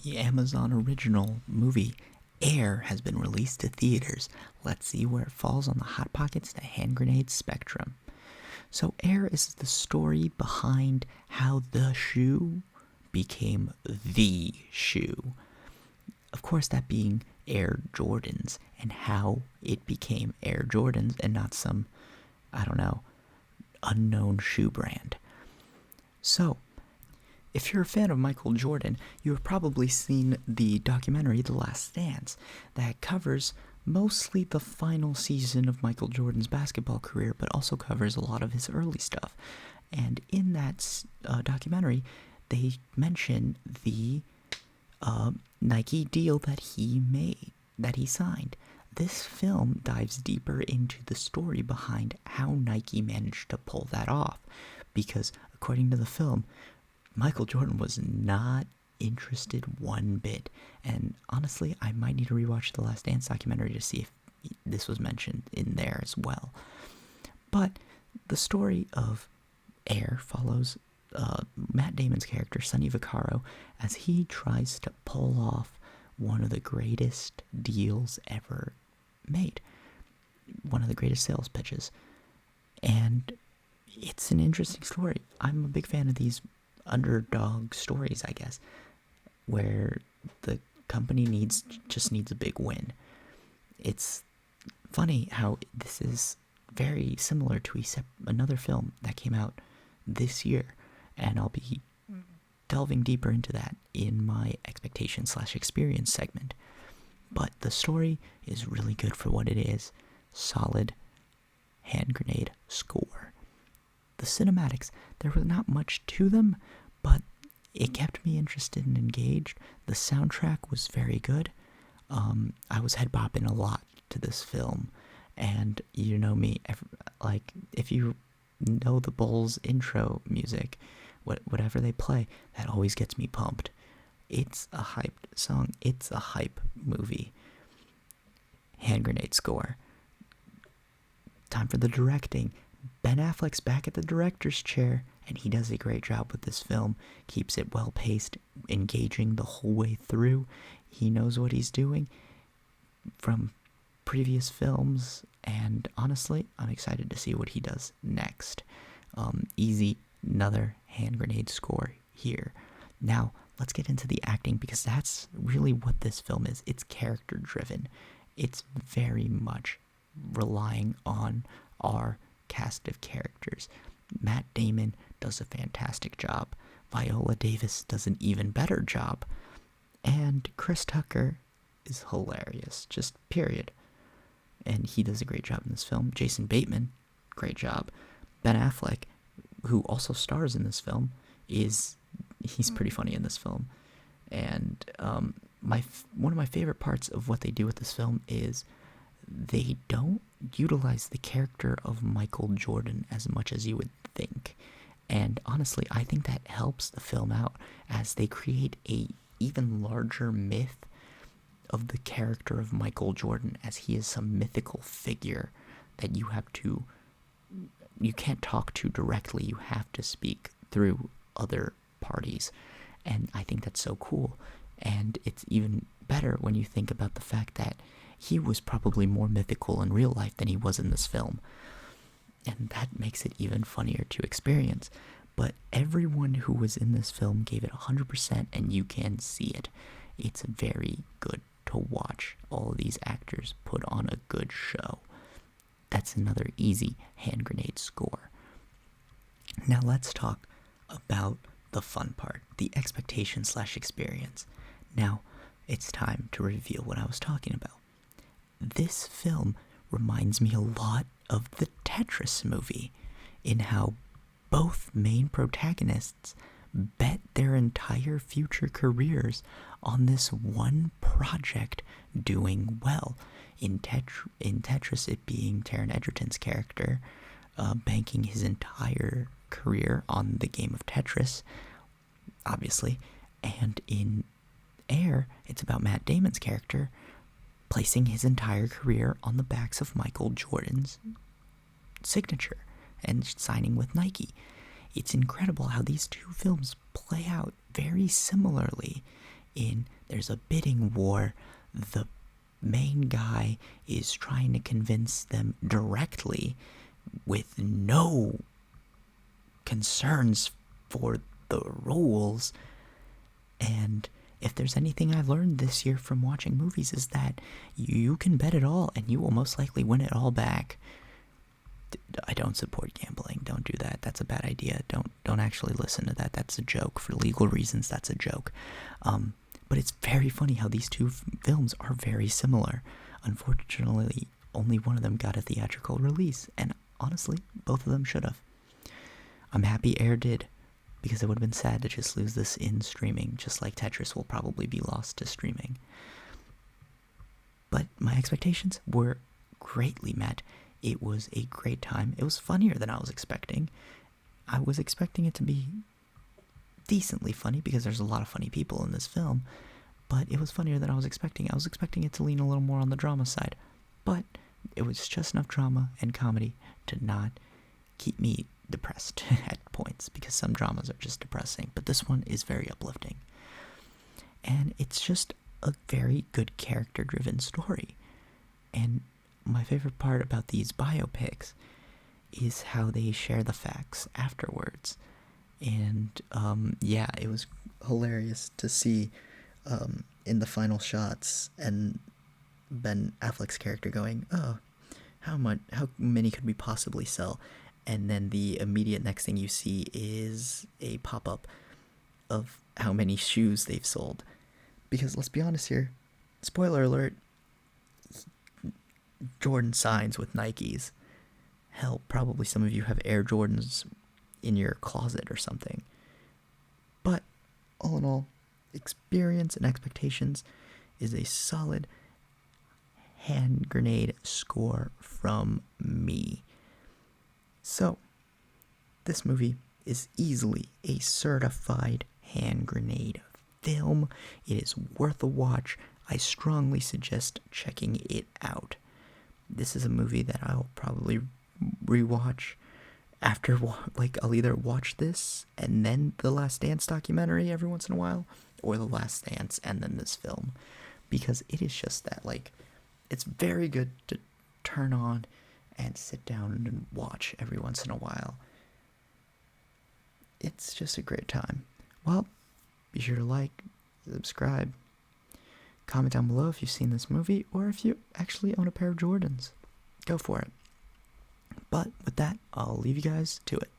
The Amazon original movie Air has been released to theaters. Let's see where it falls on the Hot Pockets to hand grenades spectrum. So Air is the story behind how the shoe became the shoe. Of course, that being Air Jordans, and how it became Air Jordans and not some, I don't know, unknown shoe brand. So, if you're a fan of Michael Jordan, you have probably seen the documentary The Last Dance that covers mostly the final season of Michael Jordan's basketball career, but also covers a lot of his early stuff. And in that documentary, they mention the Nike deal that he signed. This film dives deeper into the story behind how Nike managed to pull that off, because according to the film, Michael Jordan was not interested one bit. And honestly, I might need to rewatch the Last Dance documentary to see if this was mentioned in there as well. But the story of Air follows Matt Damon's character, Sonny Vaccaro, as he tries to pull off one of the greatest deals ever made. One of the greatest sales pitches. And it's an interesting story. I'm a big fan of these underdog stories, I guess, where the company just needs a big win. It's funny how this is very similar to another film that came out this year, and I'll be delving deeper into that in my expectation/experience segment. But the story is really good for what it is. Solid hand grenade score. The cinematics, there was not much to them, but it kept me interested and engaged. The soundtrack was very good. I was head bopping a lot to this film, and you know me, if you know the Bulls intro music, whatever they play, that always gets me pumped. It's a hyped song. It's a hype movie. Hand grenade score. Time for the directing. Ben Affleck's back at the director's chair, and he does a great job with this film. Keeps it well-paced, engaging the whole way through. He knows what he's doing from previous films, and honestly, I'm excited to see what he does next. Easy, another hand grenade score here. Now, let's get into the acting, because that's really what this film is. It's character-driven. It's very much relying on our cast of characters. Matt Damon does a fantastic job. Viola Davis does an even better job. And Chris Tucker is hilarious, just period. And he does a great job in this film. Jason Bateman, great job. Ben Affleck, who also stars in this film, he's pretty funny in this film. And one of my favorite parts of what they do with this film is they don't utilize the character of Michael Jordan as much as you would think. And honestly, I think that helps the film out, as they create a even larger myth of the character of Michael Jordan, as he is some mythical figure that you can't talk to directly. You have to speak through other parties. And I think that's so cool. And it's even better when you think about the fact that he was probably more mythical in real life than he was in this film. And that makes it even funnier to experience. But everyone who was in this film gave it 100%, and you can see it. It's very good to watch all of these actors put on a good show. That's another easy hand grenade score. Now let's talk about the fun part, the expectation/experience. Now, it's time to reveal what I was talking about. This film reminds me a lot of the Tetris movie, in how both main protagonists bet their entire future careers on this one project doing well. In Tetris, it being Taron Egerton's character, banking his entire career on the game of Tetris, obviously. And in Air, it's about Matt Damon's character placing his entire career on the backs of Michael Jordan's signature and signing with Nike. It's incredible how these two films play out very similarly there's a bidding war. The main guy is trying to convince them directly with no concerns for the rules. And if there's anything I've learned this year from watching movies is that you can bet it all and you will most likely win it all back. I don't support gambling. Don't do that. That's a bad idea. Don't actually listen to that. That's a joke. For legal reasons, that's a joke. But it's very funny how these two films are very similar. Unfortunately, only one of them got a theatrical release, and honestly, both of them should have. I'm happy Air did, because it would have been sad to just lose this in streaming, just like Tetris will probably be lost to streaming. But my expectations were greatly met. It was a great time. It was funnier than I was expecting. I was expecting it to be decently funny because there's a lot of funny people in this film, but it was funnier than I was expecting. I was expecting it to lean a little more on the drama side, but it was just enough drama and comedy to not keep me depressed at points, because some dramas are just depressing, but this one is very uplifting. And it's just a very good character-driven story. And my favorite part about these biopics is how they share the facts afterwards. And yeah, it was hilarious to see in the final shots and Ben Affleck's character going, "Oh, how many could we possibly sell?" And then the immediate next thing you see is a pop-up of how many shoes they've sold. Because let's be honest here, spoiler alert, Jordan signs with Nikes. Hell, probably some of you have Air Jordans in your closet or something. But all in all, experience and expectations is a solid hand grenade score from me. So, this movie is easily a certified hand grenade film. It is worth a watch. I strongly suggest checking it out. This is a movie that I'll probably rewatch after, like, I'll either watch this and then the Last Dance documentary every once in a while, or the Last Dance and then this film, because it is just that, like, it's very good to turn on and sit down and watch every once in a while. It's just a great time. Well, be sure to like, subscribe, comment down below if you've seen this movie, or if you actually own a pair of Jordans. Go for it. But with that, I'll leave you guys to it.